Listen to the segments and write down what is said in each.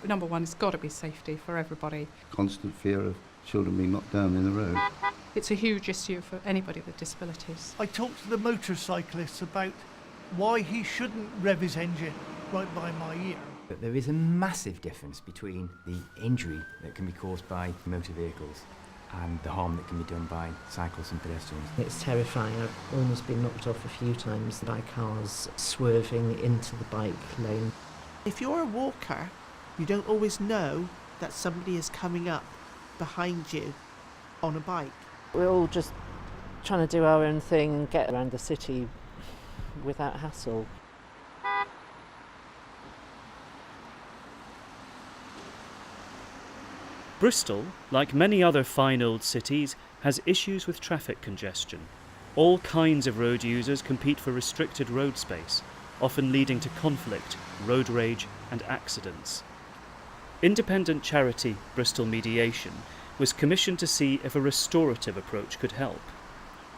Number one, it's got to be safety for everybody. Constant fear of children being knocked down in the road. It's a huge issue for anybody with disabilities. I talked to the motorcyclists about why he shouldn't rev his engine right by my ear. But there is a massive difference between the injury that can be caused by motor vehicles and the harm that can be done by cyclists and pedestrians. It's terrifying. I've almost been knocked off a few times by cars swerving into the bike lane. If you're a walker, you don't always know that somebody is coming up behind you on a bike. We're all just trying to do our own thing and get around the city without hassle. Bristol, like many other fine old cities, has issues with traffic congestion. All kinds of road users compete for restricted road space, often leading to conflict, road rage and accidents. Independent charity Bristol Mediation was commissioned to see if a restorative approach could help.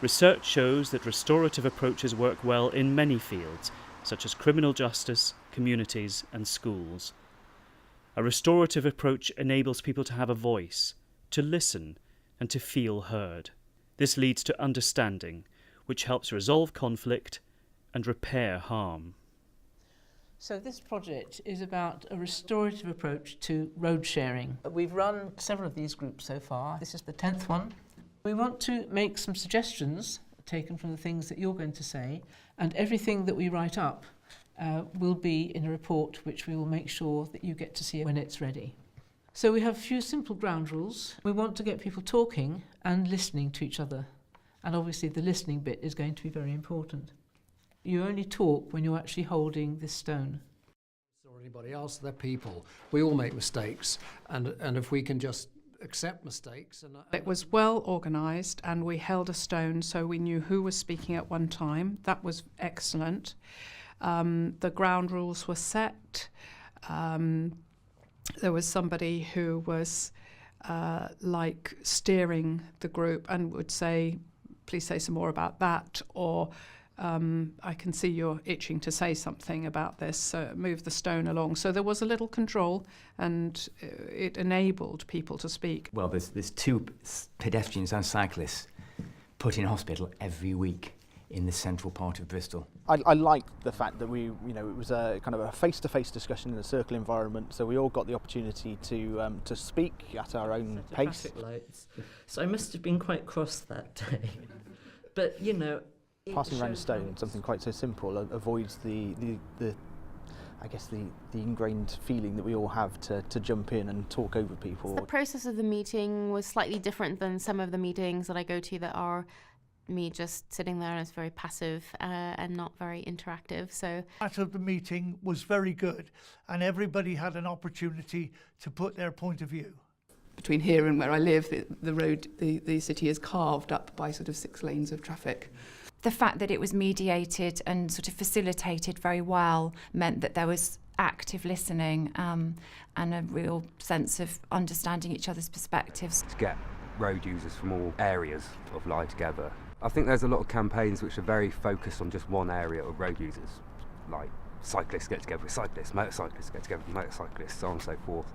Research shows that restorative approaches work well in many fields, such as criminal justice, communities and schools. A restorative approach enables people to have a voice, to listen and to feel heard. This leads to understanding, which helps resolve conflict and repair harm. So this project is about a restorative approach to road sharing. We've run several of these groups so far. This is the 10th one. We want to make some suggestions taken from the things that you're going to say, and everything that we write up will be in a report which we will make sure that you get to see when it's ready. So we have a few simple ground rules. We want to get people talking and listening to each other, and obviously the listening bit is going to be very important. You only talk when you're actually holding this stone. Or anybody else, they're people. We all make mistakes, and if we can just accept mistakes. It was well organised, and we held a stone so we knew who was speaking at one time. That was excellent. The ground rules were set. There was somebody who was like steering the group and would say, please say some more about that, or I can see you're itching to say something about this, move the stone along. So there was a little control, and it enabled people to speak. Well, there's 2 pedestrians and cyclists put in hospital every week in the central part of Bristol. I liked the fact that it was a kind of a face-to-face discussion in a circle environment, so we all got the opportunity to speak at our own pace. Traffic lights. So I must have been quite cross that day. But, you know, passing around a stone, something quite so simple, avoids the ingrained feeling that we all have to jump in and talk over people. The process of the meeting was slightly different than some of the meetings that I go to that are me just sitting there, and it's very passive and not very interactive. So Part of the meeting was very good, and everybody had an opportunity to put their point of view. Between here and where I live, the road, the city is carved up by sort of 6 lanes of traffic. The fact that it was mediated and sort of facilitated very well meant that there was active listening and a real sense of understanding each other's perspectives. To get road users from all areas of life together. I think there's a lot of campaigns which are very focused on just one area of road users, like cyclists get together with cyclists, motorcyclists get together with motorcyclists, so on and so forth.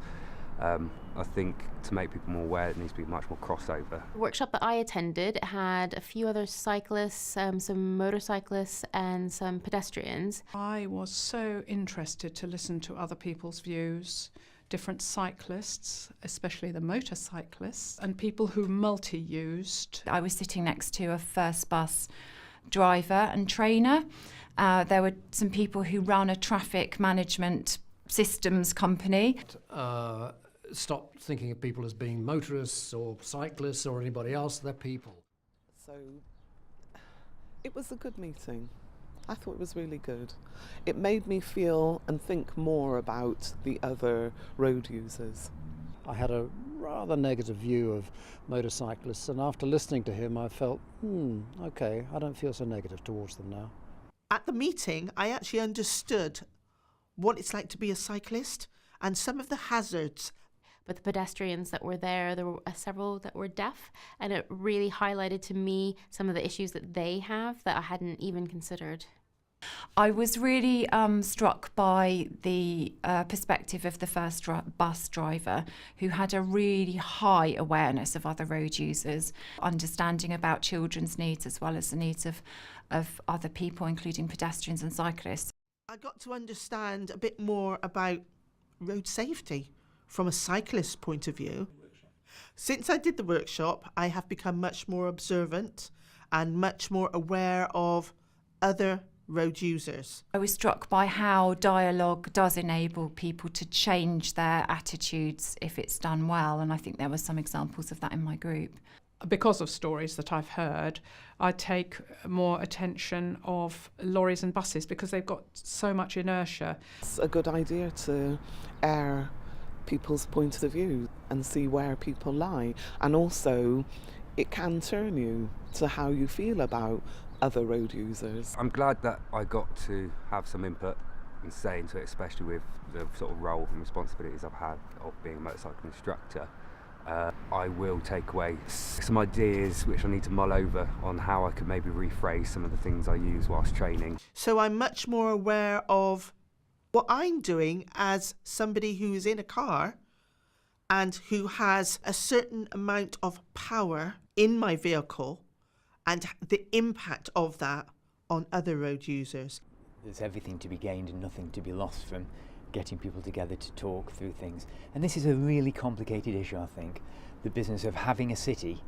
I think to make people more aware, it needs to be much more crossover. The workshop that I attended had a few other cyclists, some motorcyclists and some pedestrians. I was so interested to listen to other people's views, different cyclists, especially the motorcyclists, and people who multi-used. I was sitting next to a first bus driver and trainer. There were some people who run a traffic management systems company. Stop thinking of people as being motorists or cyclists or anybody else, they're people. So it was a good meeting. I thought it was really good. It made me feel and think more about the other road users. I had a rather negative view of motorcyclists, and after listening to him I felt, okay, I don't feel so negative towards them now. At the meeting, I actually understood what it's like to be a cyclist and some of the hazards. But the pedestrians that were there were several that were deaf, and it really highlighted to me some of the issues that they have that I hadn't even considered. I was really struck by the perspective of the first bus driver, who had a really high awareness of other road users, understanding about children's needs as well as the needs of other people, including pedestrians and cyclists. I got to understand a bit more about road safety from a cyclist's point of view. Since I did the workshop, I have become much more observant and much more aware of other road users. I was struck by how dialogue does enable people to change their attitudes if it's done well, and I think there were some examples of that in my group. Because of stories that I've heard, I take more attention of lorries and buses because they've got so much inertia. It's a good idea to air people's point of view and see where people lie, and also it can turn you to how you feel about other road users. I'm glad that I got to have some input and say into it, especially with the sort of role and responsibilities I've had of being a motorcycle instructor. I will take away some ideas which I need to mull over on how I could maybe rephrase some of the things I use whilst training. So I'm much more aware of what I'm doing as somebody who is in a car and who has a certain amount of power in my vehicle and the impact of that on other road users. There's everything to be gained and nothing to be lost from getting people together to talk through things. And this is a really complicated issue, I think. The business of having a city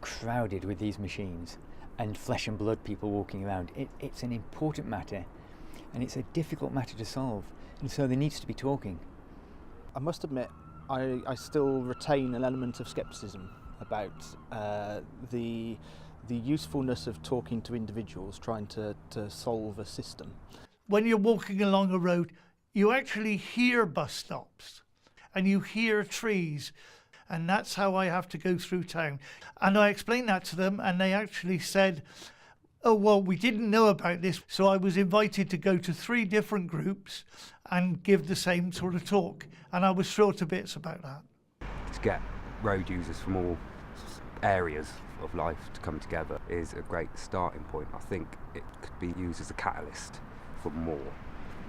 crowded with these machines and flesh and blood people walking around. It's an important matter, and it's a difficult matter to solve. And so there needs to be talking. I must admit, I still retain an element of scepticism about the usefulness of talking to individuals trying to solve a system. When you're walking along a road, you actually hear bus stops and you hear trees, and that's how I have to go through town. And I explained that to them, and they actually said, oh, well, we didn't know about this. So I was invited to go to 3 different groups and give the same sort of talk, and I was thrilled to bits about that. To get road users from all areas of life to come together is a great starting point. I think it could be used as a catalyst for more.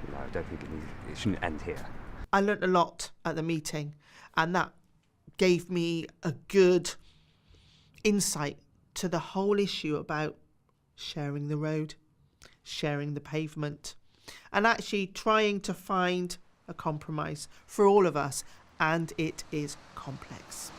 You know, I don't think it shouldn't end here. I learnt a lot at the meeting, and that gave me a good insight to the whole issue about sharing the road, sharing the pavement, and actually trying to find a compromise for all of us, and it is complex.